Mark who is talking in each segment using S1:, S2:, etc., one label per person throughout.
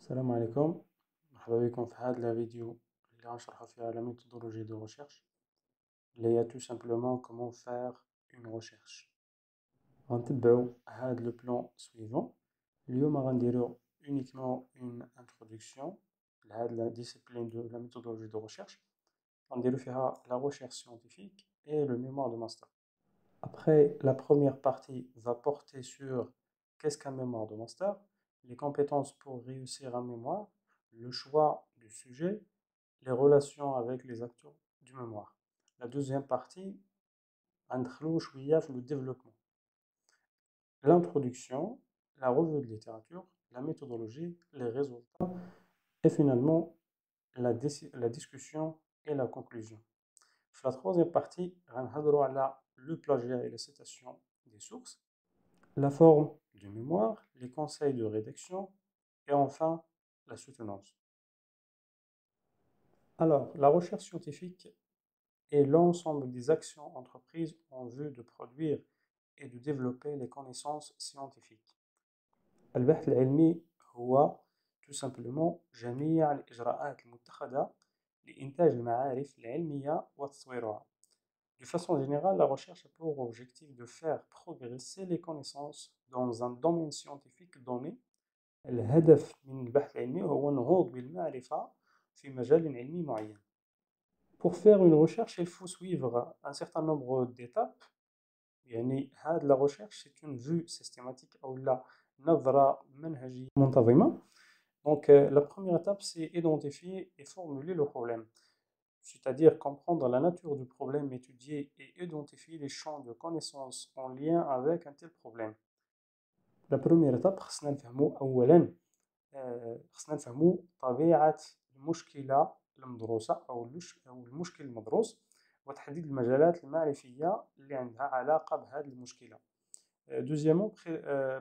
S1: السلام عليكم. مرحبا بكم في هذا الفيديو اللي غنشرحو فيها la méthodologie de recherche اللي هي tout simplement comment faire une recherche. غنتبعو هذا لو بلان سويفون. اليوم غنديرو uniquement une introduction لهاد la discipline de la méthodologie de recherche. غنديرو فيها la recherche scientifique et le mémoire de master. Après, la première partie va porter sur qu'est-ce qu'un mémoire de master, les compétences pour réussir un mémoire, le choix du sujet, les relations avec les acteurs du mémoire. La deuxième partie, le développement. L'introduction, la revue de littérature, la méthodologie, les résultats et finalement la discussion et la conclusion. La troisième partie, le plagiat et la citation des sources, la forme de mémoire, les conseils de rédaction et enfin la soutenance. Alors, la recherche scientifique est l'ensemble des actions entreprises en vue de produire et de développer les connaissances scientifiques. البحث العلمي هو tout simplement جميع الإجراءات المتخذة لإنتاج المعارف العلمية وتطويرها. De façon générale, la recherche a pour objectif de faire progresser les connaissances dans un domaine scientifique donné. الهدف من البحث العلمي هو النهوض بالمعرفة في مجال علمي معين. Pour faire une recherche, il faut suivre un certain nombre d'étapes. يعني هذه la recherche c'est une vue systématique أو لا نظرة منهجية منتظمة. Donc la première étape c'est identifier et formuler le problème. C'est-à-dire comprendre la nature du problème étudié et identifier les champs de connaissances en lien avec un tel problème. La première étape, خصنا نفهمو أولاً خصنا نفهمو طبيعة المشكلة المدروسة أو المشكل المدروس وتحديد المجالات المعرفية اللي عندها علاقة بهذه المشكلة. Deuxièmement,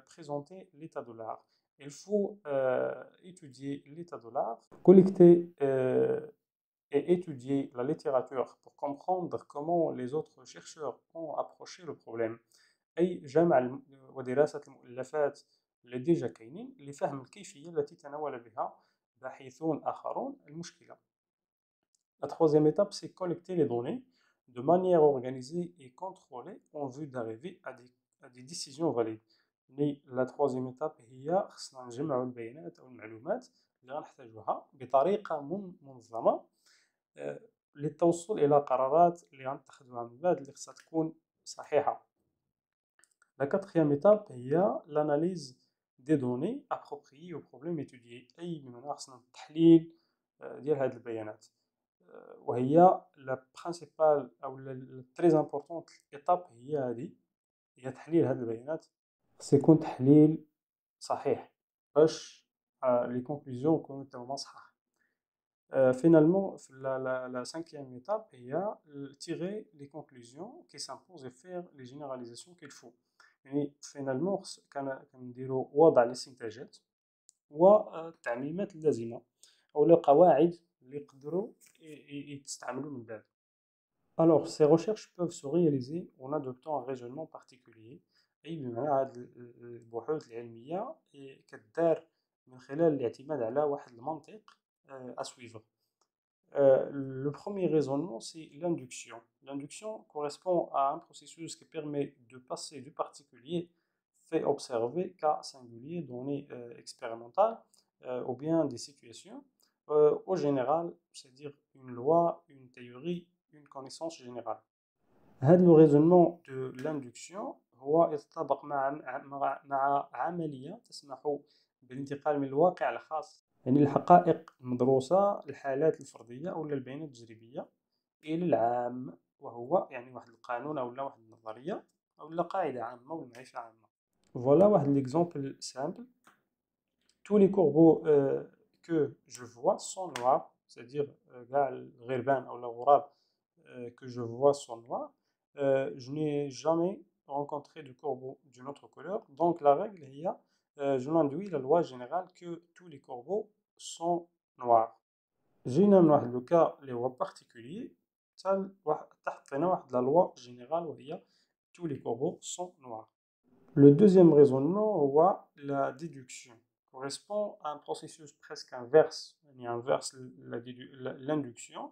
S1: présenter l'état de l'art. Il faut étudier l'état de l'art, collecter et étudier la littérature pour comprendre comment les autres chercheurs ont approché le problème. أي جمع ودراسة المؤلفات اللي ديجا كاينين لفهم الكيفية التي تناول بها باحثون آخرون المشكلة. La troisième étape, c'est collecter les données de manière organisée et contrôlée en vue d'arriver à des décisions valides. La troisième étape هي خصنا نجمعوا البيانات أو المعلومات اللي غنحتاجوها بطريقة منظمة للتوصل إلى قرارات اللي غنتخذوها من بعد اللي خصها تكون صحيحة. La quatrième étape هي l'analyse des données appropriées au problème étudié. أي بمعنى خصنا التحليل ديال هاد البيانات. وهي la principale أو la très importante étape هي هذه، هي تحليل هاد البيانات. خص يكون تحليل صحيح باش les conclusions يكونوا تاهما صحاح. Finalement, la cinquième étape هي tirer les conclusions qui s'imposent et faire les généralisations qu'il faut. يعني فينالمون كنديروا وضع الاستنتاجات والتعميمات اللازمه او القواعد اللي يقدروا يستعملوا من بعد. Alors ces recherches peuvent se réaliser en adoptant un raisonnement particulier. اي بمعنى هاد البحوث العلميه كدار من خلال الاعتماد على واحد المنطق à suivre. Le premier raisonnement, c'est l'induction. L'induction correspond à un processus qui permet de passer du particulier fait observer cas singulier donné expérimental ou bien des situations au général, c'est-à-dire une loi, une théorie, une connaissance générale. هذا le raisonnement de l'induction هو يتطابق مع عملية تسمح بالانتقال من الواقع الخاص يعني الحقائق المدروسة الحالات الفردية أو البيانات التجريبية إلى العام وهو يعني واحد القانون أو واحد النظرية أو قاعدة عامة أو معرفة عامة. Voilà واحد l'exemple simple. Tous les corbeaux que je vois sont noirs, c'est-à-dire كاع الغربان أو الغراب que je vois sont noirs. Je n'ai jamais rencontré de corbeaux d'une autre couleur. Donc la règle هي je m'induis la loi générale que tous les corbeaux sont noirs. جينا من واحد لو كا اللي هو particulier تحطينا واحد la loi générale وهي tous les corbeaux sont noirs. Le deuxième raisonnement هو la déduction correspond à un processus presque inverse, l'induction,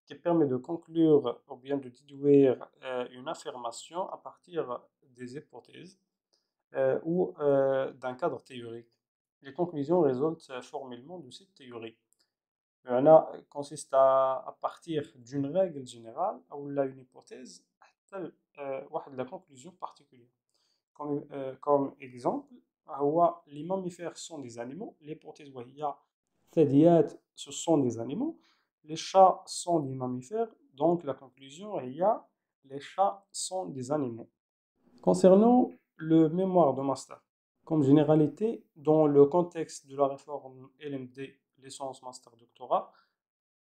S1: qui permet de conclure ou bien de déduire une affirmation à partir des hypothèses ou d'un cadre théorique. Les conclusions résultent formellement de cette théorie. معنى consiste à partir d'une règle générale ou là une hypothèse حتى واحد la conclusion particulière. Comme exemple, les mammifères sont des animaux. L'hypothèse وهي الثدييات ce sont des animaux. Les chats sont des mammifères. Donc la conclusion هي les chats sont des animaux. Concernant le mémoire de master, comme généralité, dans le contexte de la réforme LMD, licence master doctorat,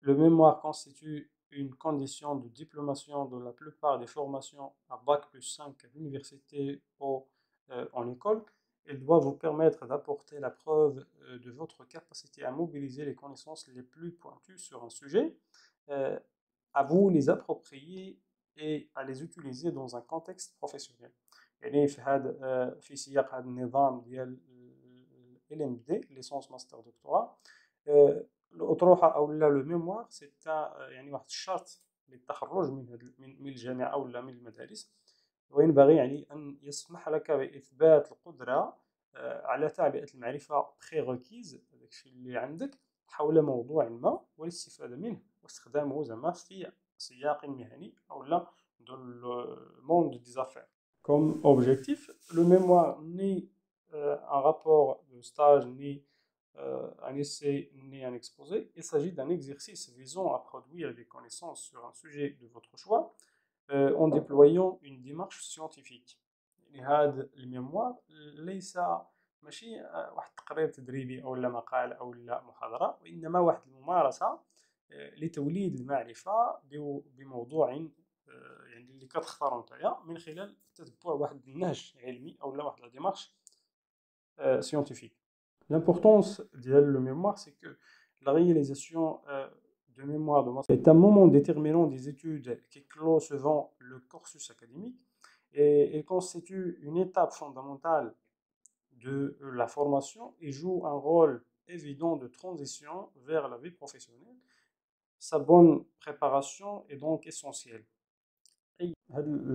S1: le mémoire constitue une condition de diplomation de la plupart des formations à Bac+5 à l'université ou en école. Elle doit vous permettre d'apporter la preuve de votre capacité à mobiliser les connaissances les plus pointues sur un sujet, à vous les approprier et à les utiliser dans un contexte professionnel. يعني في سياق هذا النظام ديال LMD licence master doctorat الأطروحة أو لو ميموار سي يعني واحد الشرط للتخرج من الجامعة ولا من المدارس، وينبغي يعني أن يسمح لك بإثبات القدرة على تعبئة المعرفة بريغوكيز هذاك الشيء اللي عندك حول موضوع ما والاستفادة منه واستخدامه زعما في سياق مهني أو لا dans le monde des affaires. Comme objectif, le mémoire ni un rapport de stage ni un essai ni un exposé. Il s'agit d'un exercice visant à produire des connaissances sur un sujet de votre choix en déployant une démarche scientifique. هذا الميموار ليس ماشي واحد التقرير تدريبي او لا مقال او لا محاضره، وانما واحد الممارسه لتوليد المعرفه بموضوع يعني اللي كتختارو نتايا من خلال تتبع واحد النهج علمي او لا واحد لا ديمارش scientifique. L'importance de la mémoire, c'est que la réalisation de mémoire de master est un moment déterminant des études qui clôt souvent le cursus académique et constitue une étape fondamentale de la formation et joue un rôle évident de transition vers la vie professionnelle. Sa bonne préparation est donc essentielle.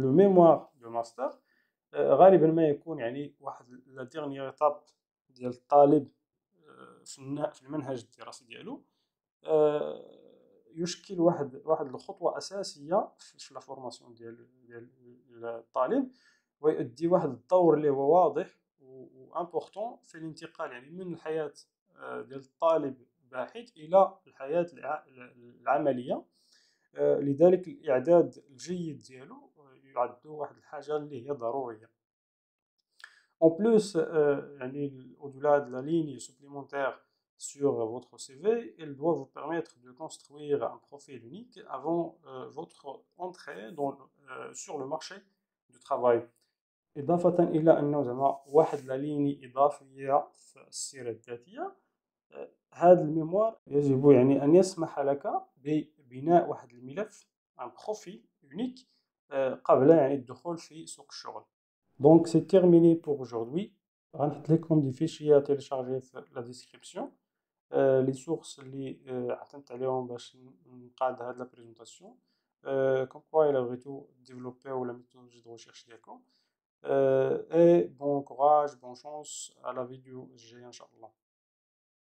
S1: Le mémoire de master غالبا ما يكون يعني واحد لا ديرنيير ايتاب ديال الطالب في المنهج الدراسي ديالو، يشكل واحد الخطوه اساسيه في لا فورماسيون ديال الطالب، ويؤدي واحد الدور اللي هو واضح وامبورطون في الانتقال يعني من الحياه ديال الطالب باحث الى الحياه العمليه. لذلك الاعداد الجيد ديالو يعد واحد الحاجه اللي هي ضروريه. En plus, au-delà de la ligne supplémentaire sur votre CV, elle doit vous permettre de construire un profil unique avant votre entrée sur le marché du travail. إضافة إلى أنه زعما واحد لا ليني إضافية في السيرة الذاتية، هذا الميموار يجب يعني أن يسمح لك ببناء واحد الملف un profil unique قبل يعني الدخول في سوق الشغل. Donc c'est terminé pour aujourd'hui. غنحط لكم دي فيشي télécharger في la description les sources اللي عثمت عليهم باش نقاد هاد لا بريزونطاسيون comme quoi إلا بغيتو ديفلوبيو la méthodologie de recherche ديالكم et bon courage, bonne chance à la vidéo الجاية إن شاء الله.